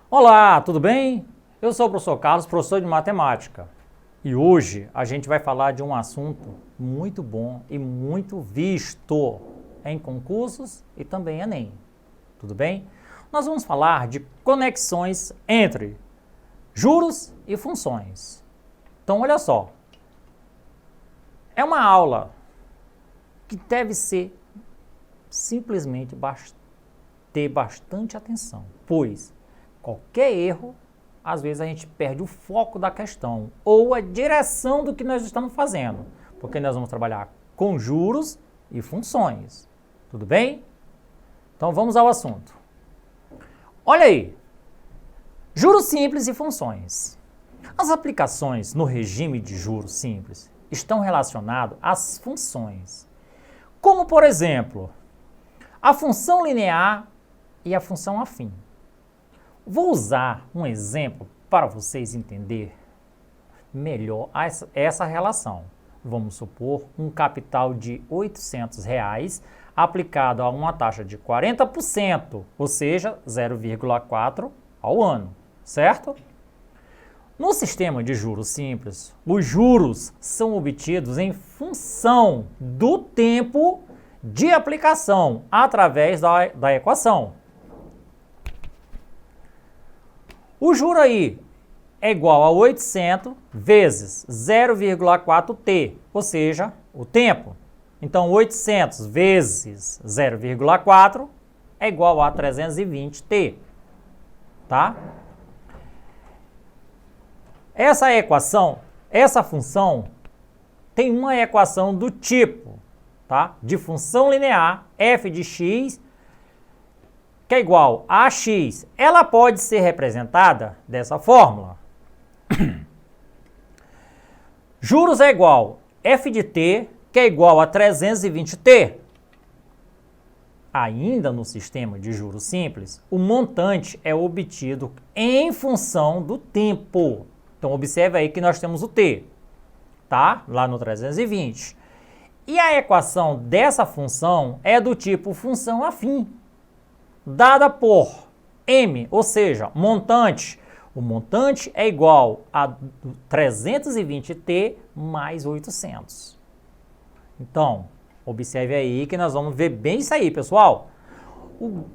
Olá, tudo bem? Eu sou o professor Carlos, professor de matemática. E hoje a gente vai falar de um assunto muito bom e muito visto em concursos e também Enem. Tudo bem? Nós vamos falar de conexões entre juros e funções. Então, olha só. É uma aula que deve ser simplesmente ter bastante atenção, pois qualquer erro, às vezes a gente perde o foco da questão ou a direção do que nós estamos fazendo, porque nós vamos trabalhar com juros e funções. Tudo bem? Então vamos ao assunto. Olha aí, juros simples e funções. As aplicações no regime de juros simples estão relacionadas às funções, como por exemplo, a função linear e a função afim. Vou usar um exemplo para vocês entenderem melhor essa relação. Vamos supor um capital de R$ 800 aplicado a uma taxa de 40%, ou seja, 0,4 ao ano, certo? No sistema de juros simples, os juros são obtidos em função do tempo de aplicação através da equação. O juro aí é igual a 800 vezes 0,4t, ou seja, o tempo. Então, 800 vezes 0,4 é igual a 320t, tá? Essa função tem uma equação do tipo, tá? De função linear f de x, que é igual a x, ela pode ser representada dessa fórmula. Juros é igual a f de t, que é igual a 320t. Ainda no sistema de juros simples, o montante é obtido em função do tempo. Então, observe aí que nós temos o t, tá? Lá no 320. E a equação dessa função é do tipo função afim, dada por m, ou seja, montante. O montante é igual a 320t mais 800. Então, observe aí que nós vamos ver bem isso aí, pessoal.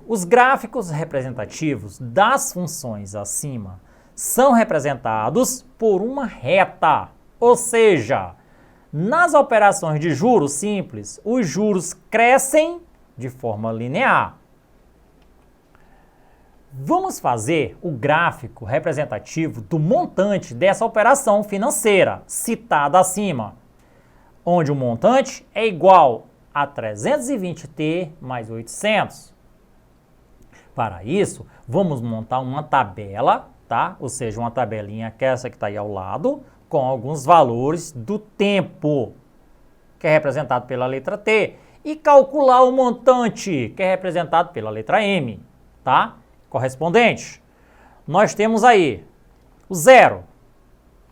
Os gráficos representativos das funções acima são representados por uma reta, ou seja, nas operações de juros simples, os juros crescem de forma linear. Vamos fazer o gráfico representativo do montante dessa operação financeira citada acima, onde o montante é igual a 320t mais 800. Para isso, vamos montar uma tabela, tá? Ou seja, uma tabelinha que é essa que está aí ao lado, com alguns valores do tempo, que é representado pela letra T, e calcular o montante, que é representado pela letra M, tá? Correspondente. Nós temos aí o zero,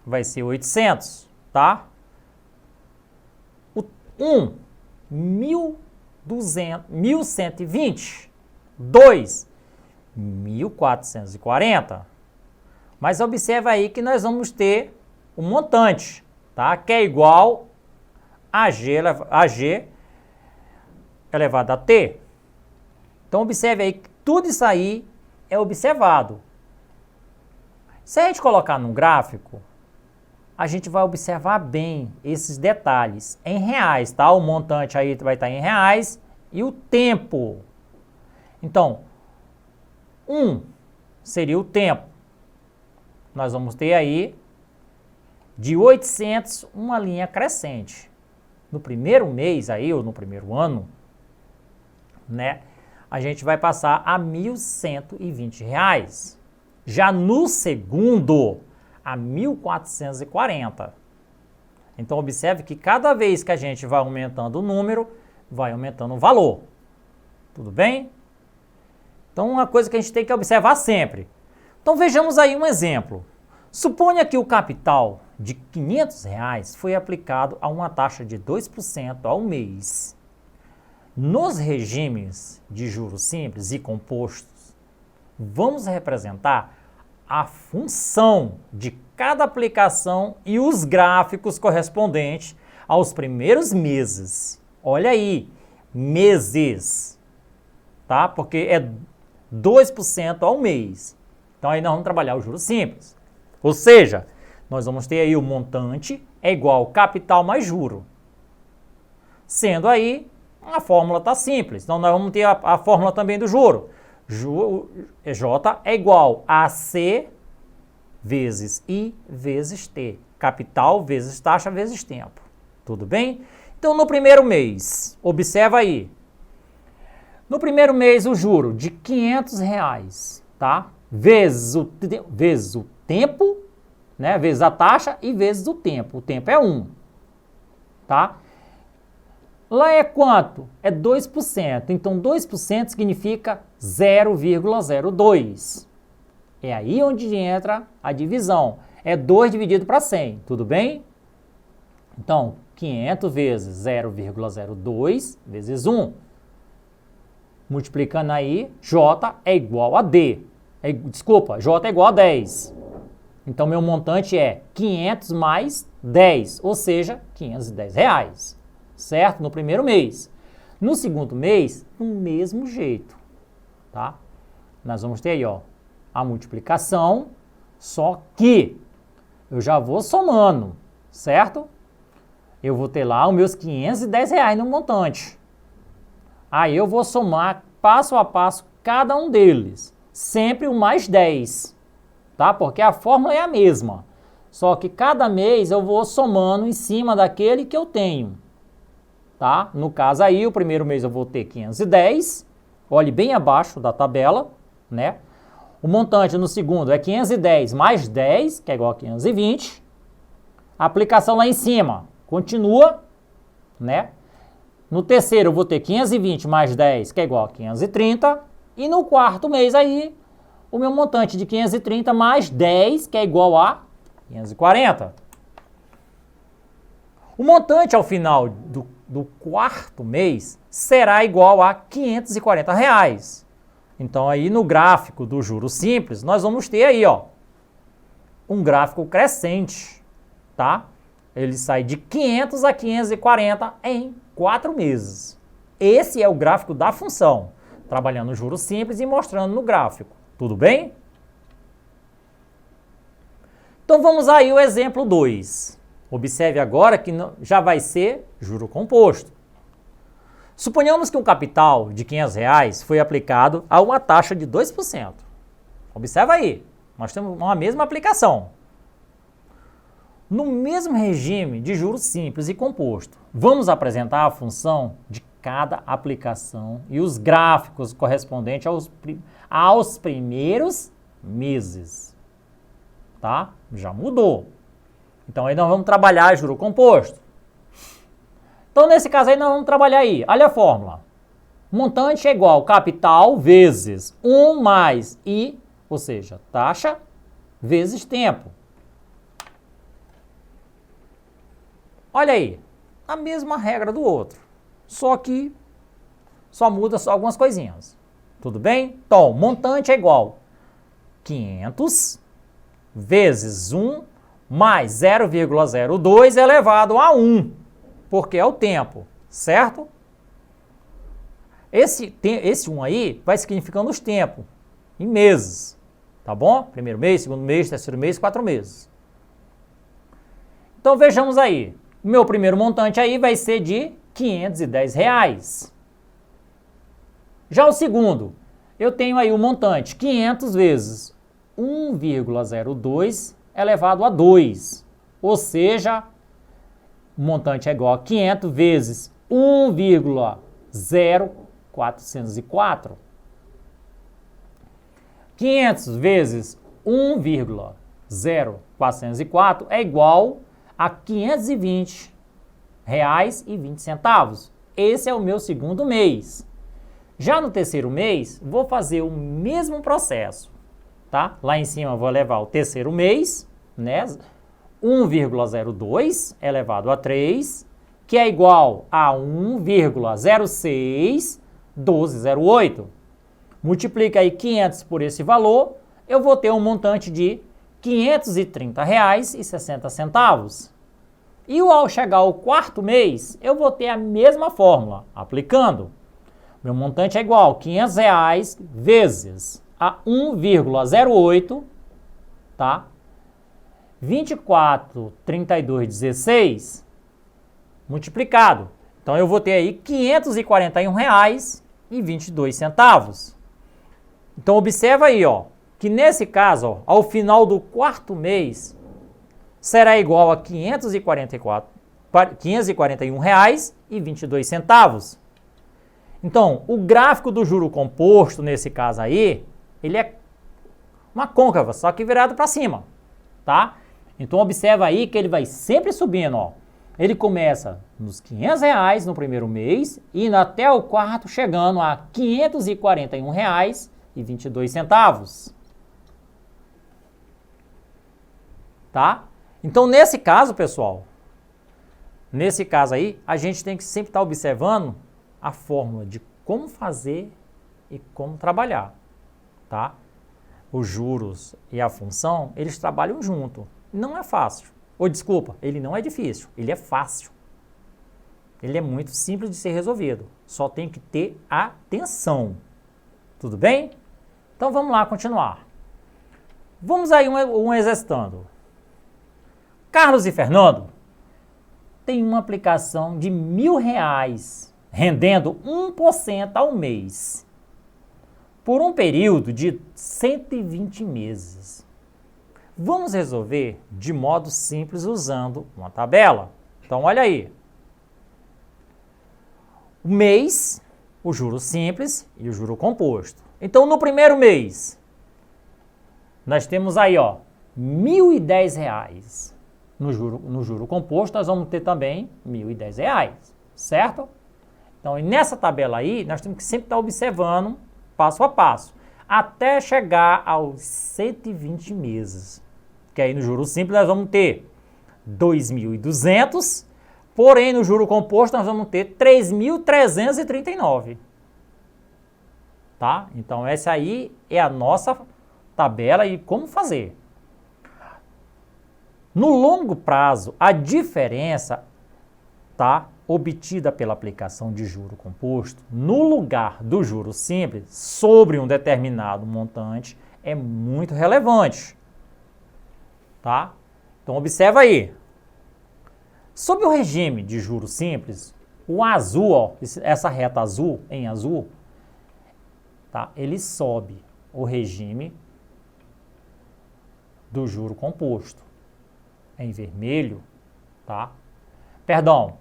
vai ser 800, tá? O 1, 1120. 2, 1440. Mas observa aí que nós vamos ter o montante, tá? Que é igual a G elevado a T. Então observe aí que tudo isso aí é observado. Se a gente colocar num gráfico, a gente vai observar bem esses detalhes em reais, tá? O montante aí vai estar em reais e o tempo. Então, 1 seria o tempo. Nós vamos ter aí de 800 uma linha crescente. No primeiro mês aí, ou no primeiro ano, né? A gente vai passar a R$ 1.120. Já no segundo, a 1.440. Então, observe que cada vez que a gente vai aumentando o número, vai aumentando o valor. Tudo bem? Então, uma coisa que a gente tem que observar sempre. Então, vejamos aí um exemplo. Suponha que o capital de R$ 500 foi aplicado a uma taxa de 2% ao mês. Nos regimes de juros simples e compostos, vamos representar a função de cada aplicação e os gráficos correspondentes aos primeiros meses. Olha aí, meses, tá? Porque é 2% ao mês. Então aí nós vamos trabalhar o juros simples. Ou seja, nós vamos ter aí o montante é igual ao capital mais juro. Sendo aí, a fórmula está simples. Então nós vamos ter a fórmula também do juro. J é igual a C vezes I vezes T. Capital vezes taxa vezes tempo. Tudo bem? Então no primeiro mês, observa aí. No primeiro mês o juro de R$ 500, tá? Vezes o tempo, né? Vezes a taxa e vezes o tempo. O tempo é 1, tá? Lá é quanto? É 2%. Então 2% significa 0,02. É aí onde entra a divisão. É 2 dividido para 100, tudo bem? Então 500 vezes 0,02 vezes 1. Multiplicando aí, J é igual a D. J é igual a 10. Então, meu montante é 500 mais 10, ou seja, R$ 510, certo? No primeiro mês. No segundo mês, do mesmo jeito, tá? Nós vamos ter aí, ó, a multiplicação, só que eu já vou somando, certo? Eu vou ter lá os meus R$ 510 no montante. Aí eu vou somar passo a passo cada um deles. Sempre o mais 10, tá? Porque a fórmula é a mesma. Só que cada mês eu vou somando em cima daquele que eu tenho, tá? No caso aí, o primeiro mês eu vou ter 510, olhe bem abaixo da tabela, né? O montante no segundo é 510 mais 10, que é igual a 520. A aplicação lá em cima continua, né? No terceiro eu vou ter 520 mais 10, que é igual a 530. E no quarto mês aí, o meu montante de 530 mais 10, que é igual a 540. O montante ao final do quarto mês será igual a R$ 540. Então aí no gráfico do juros simples, nós vamos ter aí, ó, um gráfico crescente, tá? Ele sai de 500 a 540 em 4 meses. Esse é o gráfico da função, trabalhando o juros simples e mostrando no gráfico. Tudo bem? Então vamos aí ao exemplo 2. Observe agora que já vai ser juro composto. Suponhamos que um capital de R$ 500 foi aplicado a uma taxa de 2%. Observa aí, nós temos uma mesma aplicação. No mesmo regime de juros simples e composto, vamos apresentar a função de cada aplicação e os gráficos correspondentes aos primeiros meses. Tá? Já mudou. Então aí nós vamos trabalhar juro composto. Então nesse caso aí nós vamos trabalhar aí. Olha a fórmula. Montante é igual ao capital vezes 1 mais I, ou seja, taxa vezes tempo. Olha aí, a mesma regra do outro, só que só muda só algumas coisinhas. Tudo bem? Então, montante é igual 500 vezes 1 mais 0,02 elevado a 1, porque é o tempo, certo? Esse 1 aí vai significando os tempos, em meses, tá bom? Primeiro mês, segundo mês, terceiro mês, 4 meses. Então, vejamos aí. O meu primeiro montante aí vai ser de R$ 510. Já o segundo, eu tenho aí o montante 500 vezes 1,02 elevado a 2. Ou seja, o montante é igual a 500 vezes 1,0404. 500 vezes 1,0404 é igual a R$ 520,20. Esse é o meu segundo mês. Já no terceiro mês, vou fazer o mesmo processo, tá? Lá em cima eu vou levar o terceiro mês, né? 1,02 elevado a 3, que é igual a 1,061208. Multiplica aí 500 por esse valor, eu vou ter um montante de R$ 530,60. E ao chegar ao quarto mês, eu vou ter a mesma fórmula, aplicando. Meu montante é igual a R$ 500 vezes a 1,08, tá? 24,32,16 multiplicado. Então eu vou ter aí R$ 541,22. Então observa aí, ó, que nesse caso, ó, ao final do quarto mês, será igual a R$ 541,22. Então, o gráfico do juro composto, nesse caso aí, ele é uma côncava, só que virado para cima, tá? Então, observa aí que ele vai sempre subindo, ó. Ele começa nos R$ 500 no primeiro mês, indo até o quarto, chegando a R$ 541,22. Tá? Então, nesse caso, pessoal, nesse caso aí, a gente tem que sempre estar observando a fórmula de como fazer e como trabalhar, tá? Os juros e a função, eles trabalham junto. Não é fácil. Ou desculpa, ele não é difícil, ele é fácil. Ele é muito simples de ser resolvido. Só tem que ter atenção. Tudo bem? Então vamos lá continuar. Vamos aí um exercitando. Carlos e Fernando têm uma aplicação de R$ 1.000, rendendo 1% ao mês, por um período de 120 meses. Vamos resolver de modo simples usando uma tabela. Então, olha aí. O mês, o juro simples e o juro composto. Então, no primeiro mês, nós temos aí, ó, R$ 1.010. No juro composto, nós vamos ter também R$ 1.010, certo? Então, nessa tabela aí, nós temos que sempre estar observando passo a passo, até chegar aos 120 meses. Que aí no juro simples nós vamos ter 2.200, porém no juro composto nós vamos ter 3.339. Tá? Então essa aí é a nossa tabela e como fazer. No longo prazo, a diferença, tá, obtida pela aplicação de juro composto no lugar do juro simples sobre um determinado montante é muito relevante. Tá? Então observa aí. Sob o regime de juros simples, o azul, ó, essa reta azul, em azul, tá? Ele sobe o regime do juro composto. Em vermelho, tá? Perdão,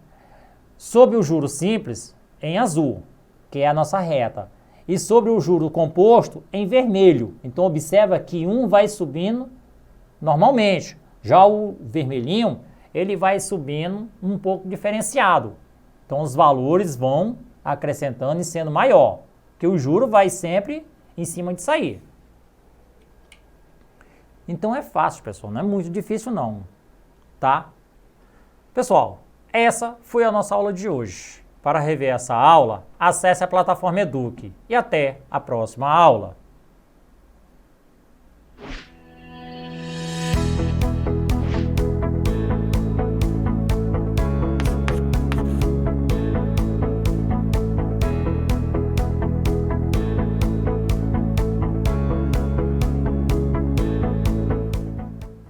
sob o juro simples, em azul, que é a nossa reta. E sobre o juro composto, em vermelho. Então observa que um vai subindo normalmente. Já o vermelhinho, ele vai subindo um pouco diferenciado. Então os valores vão acrescentando e sendo maior, que o juro vai sempre em cima de sair. Então é fácil, pessoal, não é muito difícil não, tá? Pessoal, essa foi a nossa aula de hoje. Para rever essa aula, acesse a plataforma Eduque e até a próxima aula.